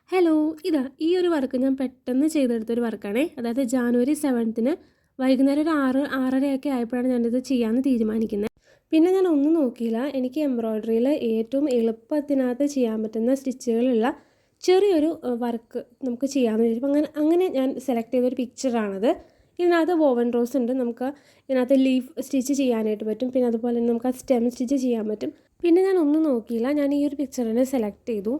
Hello! ഇതാ ഈ ഒരു വർക്ക് ഞാൻ പെട്ടെന്ന് ചെയ്തെടുത്തൊരു വർക്കാണേ. അതായത് ജാനുവരി 7ന് വൈകുന്നേരം ഒരു 6, 6:30 ആയപ്പോഴാണ് ഞാനിത് ചെയ്യാമെന്ന് തീരുമാനിക്കുന്നത്. പിന്നെ ഞാൻ ഒന്നും നോക്കിയില്ല. എനിക്ക് എംബ്രോയ്ഡറിയിൽ ഏറ്റവും എളുപ്പത്തിനകത്ത് ചെയ്യാൻ പറ്റുന്ന സ്റ്റിച്ചുകളുള്ള ചെറിയൊരു വർക്ക് നമുക്ക് ചെയ്യാമെന്ന് വിചാരിച്ചു. അങ്ങനെ ഞാൻ സെലക്ട് ചെയ്തൊരു പിക്ചറാണത്. ഇതിനകത്ത് വോവൻ റോസ് ഉണ്ട്. നമുക്ക് ഇതിനകത്ത് ലീഫ് സ്റ്റിച്ച് ചെയ്യാനായിട്ട് പറ്റും. പിന്നെ അതുപോലെ തന്നെ നമുക്ക് ആ സ്റ്റെം സ്റ്റിച്ച് ചെയ്യാൻ പറ്റും. പിന്നെ ഞാൻ ഒന്നും നോക്കിയില്ല. ഞാൻ ഈ ഒരു പിക്ചറിനെ സെലക്ട് ചെയ്തു.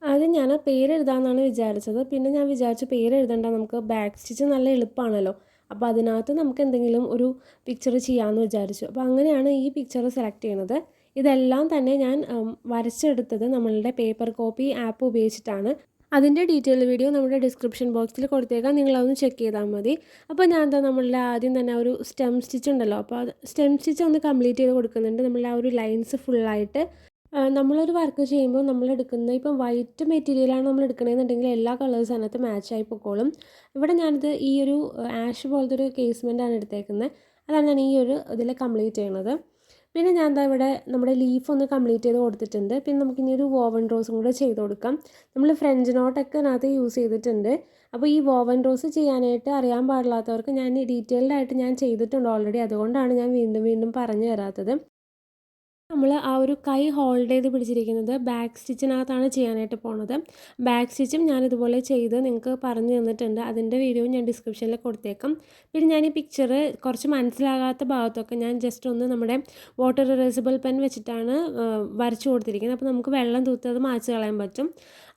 ആദ്യം ഞാൻ പേരെഴുതാമെന്നാണ് വിചാരിച്ചത്. പിന്നെ ഞാൻ വിചാരിച്ചു പേരെഴുതണ്ട, നമുക്ക് ബാക്ക് സ്റ്റിച്ച് നല്ല എളുപ്പമാണല്ലോ. അപ്പോൾ അതിനകത്ത് നമുക്ക് എന്തെങ്കിലും ഒരു പിക്ചർ ചെയ്യാമെന്ന് വിചാരിച്ചു. അപ്പോൾ അങ്ങനെയാണ് ഈ പിക്ചർ സെലക്ട് ചെയ്യണത്. ഇതെല്ലാം തന്നെ ഞാൻ വരച്ചെടുത്തത് നമ്മളുടെ പേപ്പർ കോപ്പി ആപ്പ് ഉപയോഗിച്ചിട്ടാണ്. അതിൻ്റെ ഡീറ്റെയിൽ വീഡിയോ നമ്മുടെ ഡിസ്ക്രിപ്ഷൻ ബോക്സിൽ കൊടുത്തേക്കാം. നിങ്ങളതൊന്ന് ചെക്ക് ചെയ്താൽ മതി. അപ്പോൾ ഞാൻ എന്താ നമ്മളുടെ ആദ്യം തന്നെ ഒരു സ്റ്റെം സ്റ്റിച്ച് ഉണ്ടല്ലോ, അപ്പോൾ അത് സ്റ്റെം സ്റ്റിച്ച് ഒന്ന് കംപ്ലീറ്റ് ചെയ്ത് കൊടുക്കുന്നുണ്ട്. നമ്മളുടെ ആ ഒരു ലൈൻസ് ഫുള്ളായിട്ട് നമ്മളൊരു വർക്ക് ചെയ്യുമ്പോൾ നമ്മളെടുക്കുന്ന ഇപ്പം വൈറ്റ് മെറ്റീരിയലാണ് നമ്മൾ എടുക്കണമെന്നുണ്ടെങ്കിൽ എല്ലാ കളേഴ്സ് അതിനകത്ത് മാച്ചായി പൊക്കോളും. ഇവിടെ ഞാനിത് ഈ ഒരു ആഷ് പോലത്തെ ഒരു കേസ്മെൻ്റാണ് എടുത്തേക്കുന്നത്. അതാണ് ഞാൻ ഈ ഒരു ഇതിൽ കംപ്ലീറ്റ് ചെയ്യണത്. പിന്നെ ഞാൻ എന്താ ഇവിടെ നമ്മുടെ ലീഫ് ഒന്ന് കംപ്ലീറ്റ് ചെയ്ത് കൊടുത്തിട്ടുണ്ട്. പിന്നെ നമുക്കിനി ഒരു വോവൻ റോസും കൂടെ ചെയ്ത് കൊടുക്കാം. നമ്മൾ ഫ്രഞ്ച് നോട്ടൊക്കെ അതിനകത്ത് യൂസ് ചെയ്തിട്ടുണ്ട്. അപ്പോൾ ഈ വോവൻ റോസ് ചെയ്യാനായിട്ട് അറിയാൻ പാടില്ലാത്തവർക്ക് ഞാൻ ഡീറ്റെയിൽഡ് ആയിട്ട് ഞാൻ ചെയ്തിട്ടുണ്ട് ഓൾറെഡി. അതുകൊണ്ടാണ് ഞാൻ വീണ്ടും വീണ്ടും പറഞ്ഞു തരാത്തത്. നമ്മൾ ആ ഒരു കൈ ഹോൾഡ് ചെയ്ത് പിടിച്ചിരിക്കുന്നത് ബാക്ക് സ്റ്റിച്ചിനകത്താണ് ചെയ്യാനായിട്ട് പോണത്. ബാക്ക് സ്റ്റിച്ചും ഞാനിതുപോലെ ചെയ്ത് നിങ്ങൾക്ക് പറഞ്ഞു തന്നിട്ടുണ്ട്. അതിൻ്റെ വീഡിയോ ഞാൻ ഡിസ്ക്രിപ്ഷനിൽ കൊടുത്തേക്കാം. പിന്നെ ഞാൻ ഈ പിക്ചർ കുറച്ച് മനസ്സിലാകാത്ത ഭാഗത്തൊക്കെ ഞാൻ ജസ്റ്റ് ഒന്ന് നമ്മുടെ വാട്ടർ ഇറേസിബിൾ പെൻ വെച്ചിട്ടാണ് വരച്ചു കൊടുത്തിരിക്കുന്നത്. അപ്പോൾ നമുക്ക് വെള്ളം തൂത്ത് അത് മായ്ച്ച് കളയാൻ പറ്റും.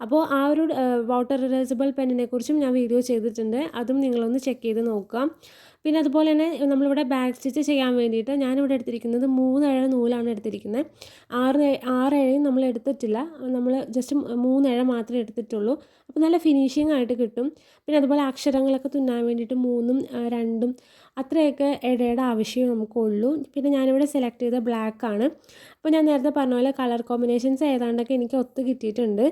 അപ്പോൾ ആ ഒരു വാട്ടർ ഇറേസിബിൾ പെന്നിനെ കുറിച്ചും ഞാൻ വീഡിയോ ചെയ്തിട്ടുണ്ട്. അതും നിങ്ങളൊന്ന് ചെക്ക് ചെയ്ത് നോക്കുക. പിന്നെ അതുപോലെ തന്നെ നമ്മളിവിടെ ബാക്ക് സ്റ്റിച്ച് ചെയ്യാൻ വേണ്ടിയിട്ട് ഞാനിവിടെ എടുത്തിരിക്കുന്നത് 3 ഇഴ നൂലാണ് എടുത്തിരിക്കുന്നത്. 6 ഇഴയും നമ്മൾ എടുത്തിട്ടില്ല. നമ്മൾ ജസ്റ്റ് 3 ഇഴ മാത്രമേ എടുത്തിട്ടുള്ളൂ. അപ്പോൾ നല്ല ഫിനിഷിംഗ് ആയിട്ട് കിട്ടും. പിന്നെ അതുപോലെ അക്ഷരങ്ങളൊക്കെ തുന്നാൻ വേണ്ടിയിട്ട് 3ഉം 2ഉം അത്രയൊക്കെ ഇഴയുടെ ആവശ്യമേ നമുക്കുള്ളൂ. പിന്നെ ഞാനിവിടെ സെലക്ട് ചെയ്ത ബ്ലാക്ക് ആണ്. അപ്പോൾ ഞാൻ നേരത്തെ പറഞ്ഞ പോലെ കളർ കോമ്പിനേഷൻസ് ഏതാണ്ടൊക്കെ എനിക്ക് ഒത്ത് കിട്ടിയിട്ടുണ്ട്.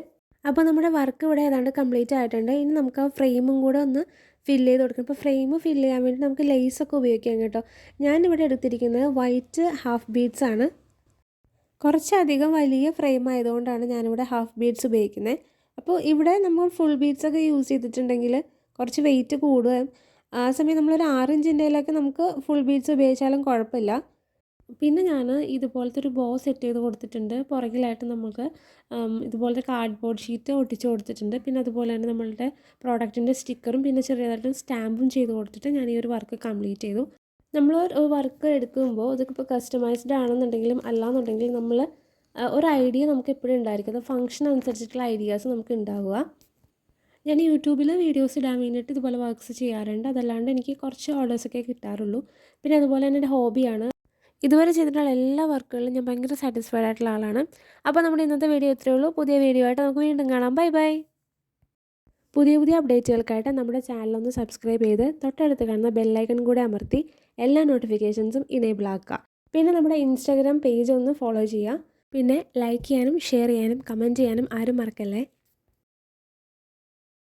അപ്പോൾ നമ്മുടെ വർക്ക് ഇവിടെ ഏതാണ്ട് കംപ്ലീറ്റ് ആയിട്ടുണ്ട്. ഇനി നമുക്ക് ആ ഫ്രെയിമും കൂടെ ഒന്ന് ഫില്ല് ചെയ്ത് കൊടുക്കണം. അപ്പോൾ ഫ്രെയിം ഫില്ല് ചെയ്യാൻ വേണ്ടി നമുക്ക് ലേസൊക്കെ ഉപയോഗിക്കാം കേട്ടോ. ഞാനിവിടെ എടുത്തിരിക്കുന്നത് വൈറ്റ് ഹാഫ് ബീഡ്സ് ആണ്. കുറച്ചധികം വലിയ ഫ്രെയിം ആയതുകൊണ്ടാണ് ഞാനിവിടെ ഹാഫ് ബീഡ്സ് ഉപയോഗിക്കുന്നത്. അപ്പോൾ ഇവിടെ നമ്മൾ ഫുൾ ബീഡ്സൊക്കെ യൂസ് ചെയ്തിട്ടുണ്ടെങ്കിൽ കുറച്ച് വെയിറ്റ് കൂടുകയും ആ സമയം നമ്മളൊരു 6 ഇഞ്ചിൻ്റെയിലൊക്കെ നമുക്ക് ഫുൾ ബീഡ്സ് ഉപയോഗിച്ചാലും കുഴപ്പമില്ല. പിന്നെ ഞാൻ ഇതുപോലത്തെ ഒരു ബോ സെറ്റ് ചെയ്ത് കൊടുത്തിട്ടുണ്ട്. പുറകിലായിട്ട് നമുക്ക് ഇതുപോലത്തെ കാർഡ്ബോർഡ് ഷീറ്റ് ഒട്ടിച്ച് കൊടുത്തിട്ടുണ്ട്. പിന്നെ അതുപോലെ തന്നെ നമ്മളുടെ പ്രോഡക്റ്റിൻ്റെ സ്റ്റിക്കറും പിന്നെ ചെറിയതായിട്ട് സ്റ്റാമ്പും ചെയ്ത് കൊടുത്തിട്ട് ഞാൻ ഈ ഒരു വർക്ക് കംപ്ലീറ്റ് ചെയ്തു. നമ്മൾ ഒരു വർക്ക് എടുക്കുമ്പോൾ ഇതിപ്പോൾ കസ്റ്റമൈസ്ഡ് ആണെന്നുണ്ടെങ്കിലും അല്ലാന്നുണ്ടെങ്കിലും നമ്മൾ ഒരു ഐഡിയ നമുക്ക് എപ്പോഴും ഉണ്ടായിരിക്കും. അത് ഫംഗ്ഷൻ അനുസരിച്ചിട്ടുള്ള ഐഡിയാസ് നമുക്ക് ഉണ്ടാവുക. ഞാൻ യൂട്യൂബിൽ വീഡിയോസ് ഇടാൻ വേണ്ടിയിട്ട് ഇതുപോലെ വർക്ക്സ് ചെയ്യാറുണ്ട്. അതല്ലാണ്ട് എനിക്ക് കുറച്ച് ഓർഡേഴ്സൊക്കെ കിട്ടാറുള്ളൂ. പിന്നെ അതുപോലെ തന്നെ എൻ്റെ ഹോബിയാണ്. ഇതുവരെ ചെയ്തിട്ടുള്ള എല്ലാ വർക്കുകളിലും ഞാൻ ഭയങ്കര സാറ്റിസ്ഫൈഡ് ആയിട്ടുള്ള ആളാണ്. അപ്പോൾ നമ്മുടെ ഇന്നത്തെ വീഡിയോ ഇത്രയേ ഉള്ളൂ. പുതിയ വീഡിയോ ആയിട്ട് നമുക്ക് വീണ്ടും കാണാം. Bye bye. പുതിയ പുതിയ അപ്ഡേറ്റുകൾക്കായിട്ട് നമ്മുടെ ചാനലൊന്ന് സബ്സ്ക്രൈബ് ചെയ്ത് തൊട്ടടുത്ത് കാണുന്ന ബെല്ലൈക്കൺ കൂടെ അമർത്തി എല്ലാ നോട്ടിഫിക്കേഷൻസും ഇനേബിൾ ആക്കുക. പിന്നെ നമ്മുടെ ഇൻസ്റ്റാഗ്രാം പേജ് ഒന്ന് ഫോളോ ചെയ്യുക. പിന്നെ ലൈക്ക് ചെയ്യാനും ഷെയർ ചെയ്യാനും കമൻറ്റ് ചെയ്യാനും ആരും മറക്കല്ലേ.